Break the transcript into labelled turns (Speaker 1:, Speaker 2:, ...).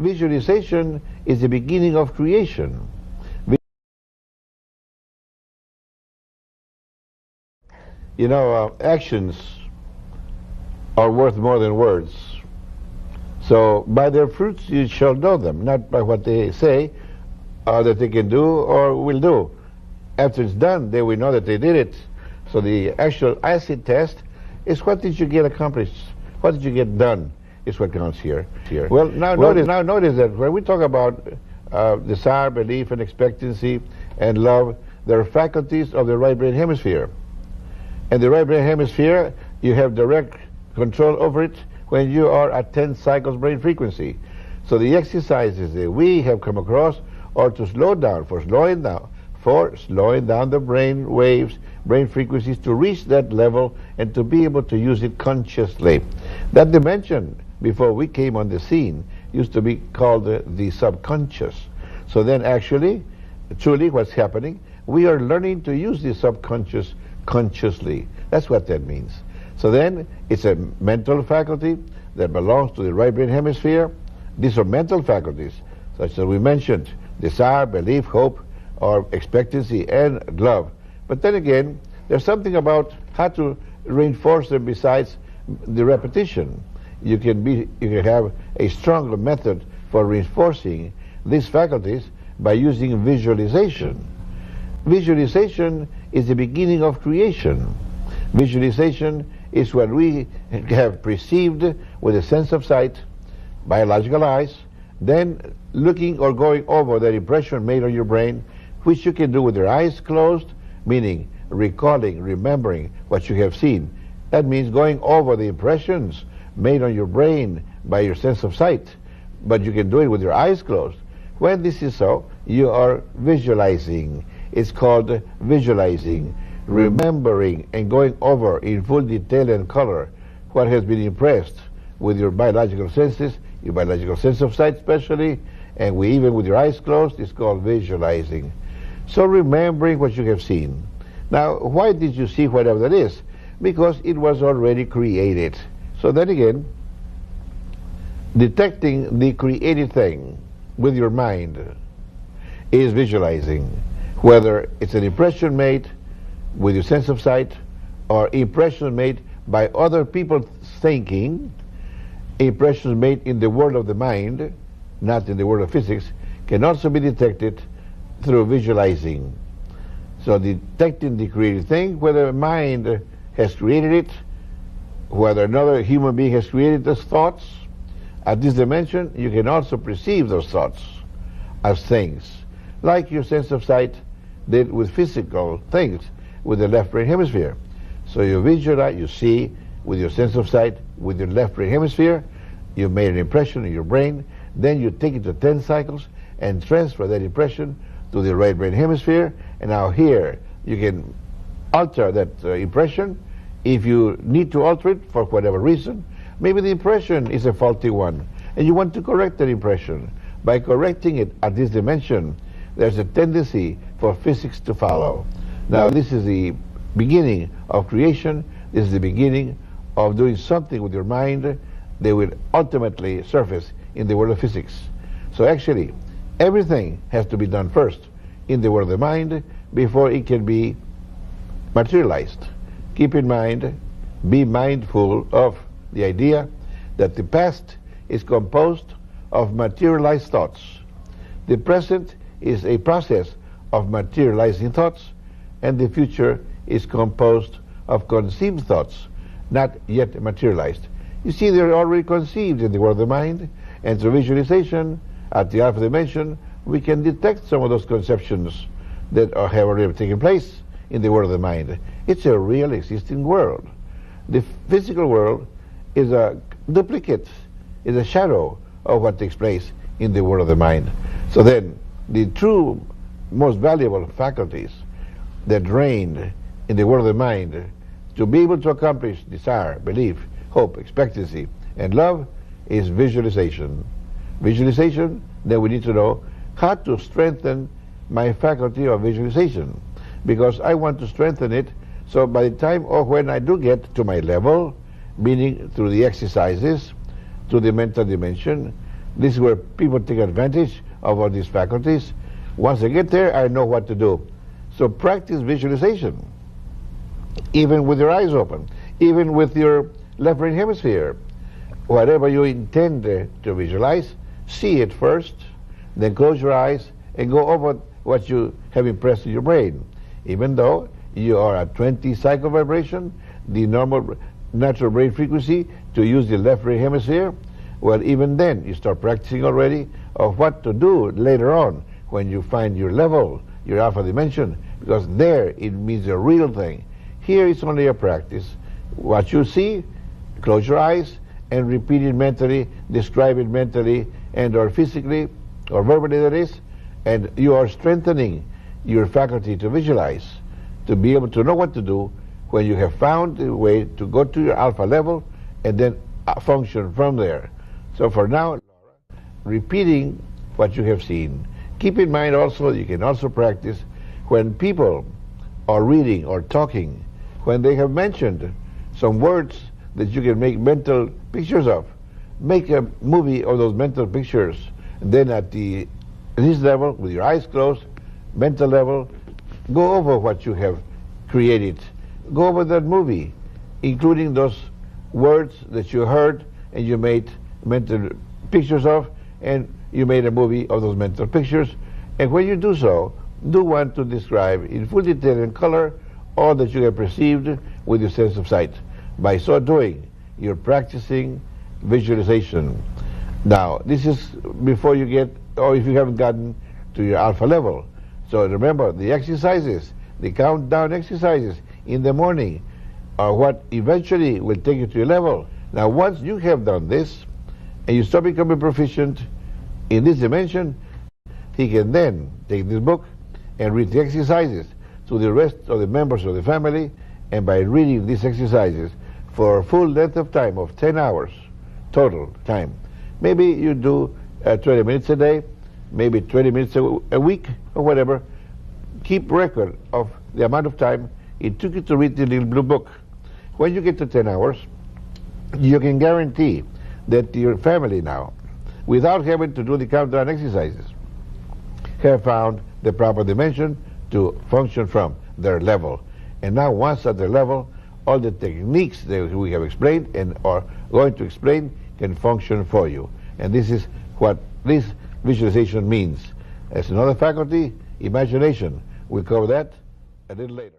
Speaker 1: visualization is the beginning of creation. You know, actions are worth more than words. So by their fruits you shall know them, not by what they say that they can do or will do. After it's done, they will know that they did it. So the actual acid test is what did you get accomplished? What did you get done is what counts here. Well, notice that when we talk about desire, belief, and expectancy and love, there are faculties of the right brain hemisphere. And the right brain hemisphere, you have direct control over it when you are at 10 cycles brain frequency. So the exercises that we have come across are to slow down, for slowing down the brain waves, brain frequencies to reach that level and to be able to use it consciously. That dimension, before we came on the scene, used to be called the subconscious. So then actually, truly what's happening, we are learning to use the subconscious consciously. That's what that means. So then it's a mental faculty that belongs to the right brain hemisphere. These are mental faculties, such as we mentioned, desire, belief, hope, or expectancy, and love. But then again, there's something about how to reinforce them besides the repetition. You can have a stronger method for reinforcing these faculties by using visualization. Visualization is the beginning of creation. Visualization is what we have perceived with a sense of sight, biological eyes, then looking or going over that impression made on your brain, which you can do with your eyes closed, meaning recalling, remembering what you have seen. That means going over the impressions made on your brain by your sense of sight, but you can do it with your eyes closed. When this is so, you are visualizing. It's called visualizing, remembering and going over in full detail and color what has been impressed with your biological senses, your biological sense of sight especially, and even with your eyes closed, it's called visualizing. So remembering what you have seen. Now, why did you see whatever that is? Because it was already created. So then again, detecting the created thing with your mind is visualizing. Whether it's an impression made with your sense of sight or impressions made by other people thinking, impressions made in the world of the mind, not in the world of physics, can also be detected through visualizing. So detecting the created thing, whether a mind has created it, whether another human being has created those thoughts, at this dimension you can also perceive those thoughts as things, like your sense of sight did with physical things with the left brain hemisphere. So you visualize, you see with your sense of sight with your left brain hemisphere, you made an impression in your brain, then you take it to 10 cycles and transfer that impression to the right brain hemisphere, and now here you can alter that impression if you need to alter it for whatever reason. Maybe the impression is a faulty one and you want to correct that impression. By correcting it at this dimension, there's a tendency for physics to follow. Now this is the beginning of creation. This is the beginning of doing something with your mind that will ultimately surface in the world of physics. So actually, everything has to be done first in the world of the mind before it can be materialized. Keep in mind, be mindful of the idea that the past is composed of materialized thoughts. The present is a process of materializing thoughts, and the future is composed of conceived thoughts, not yet materialized. You see, they're already conceived in the world of the mind, and through visualization at the alpha dimension, we can detect some of those conceptions that have already taken place in the world of the mind. It's a real existing world. The physical world is a duplicate, is a shadow of what takes place in the world of the mind. So then, the true, most valuable faculties that reign in the world of the mind to be able to accomplish desire, belief, hope, expectancy, and love is visualization. Visualization, then we need to know how to strengthen my faculty of visualization, because I want to strengthen it so by the time or when I do get to my level, meaning through the exercises, to the mental dimension, This is where people take advantage of all these faculties. Once they get there, I know what to do. So practice visualization, even with your eyes open, even with your left brain hemisphere. Whatever you intend to visualize, see it first, then close your eyes and go over what you have impressed in your brain. Even though you are at 20 cycle vibration, the normal natural brain frequency to use the left brain hemisphere, well, even then you start practicing already of what to do later on when you find your level, your alpha dimension, because there it means a real thing. Here it's only a practice. What you see, close your eyes and repeat it mentally, describe it mentally and or physically or verbally, that is, and you are strengthening your faculty to visualize, to be able to know what to do when you have found a way to go to your alpha level and then function from there. So for now, Laura, repeating what you have seen. Keep in mind also, you can also practice when people are reading or talking, when they have mentioned some words that you can make mental pictures of. Make a movie of those mental pictures. And then at this level, with your eyes closed, mental level, go over what you have created. Go over that movie, including those words that you heard and you made mental pictures of, and you made a movie of those mental pictures. And when you do so, do want to describe in full detail and color all that you have perceived with your sense of sight. By so doing, you're practicing visualization. Now, this is before you get, or if you haven't gotten to your alpha level. So remember, the exercises, the countdown exercises in the morning are what eventually will take you to your level. Now, once you have done this, and you start becoming proficient in this dimension, he can then take this book and read the exercises to the rest of the members of the family, and by reading these exercises for a full length of time of 10 hours total time. Maybe you do 20 minutes a day, maybe 20 minutes a week, or whatever. Keep record of the amount of time it took you to read the little blue book. When you get to 10 hours, you can guarantee that your family now, without having to do the countdown exercises, have found the proper dimension to function from their level. And now once at their level, all the techniques that we have explained and are going to explain can function for you. And this is what this visualization means. As another faculty, imagination. We'll cover that a little later.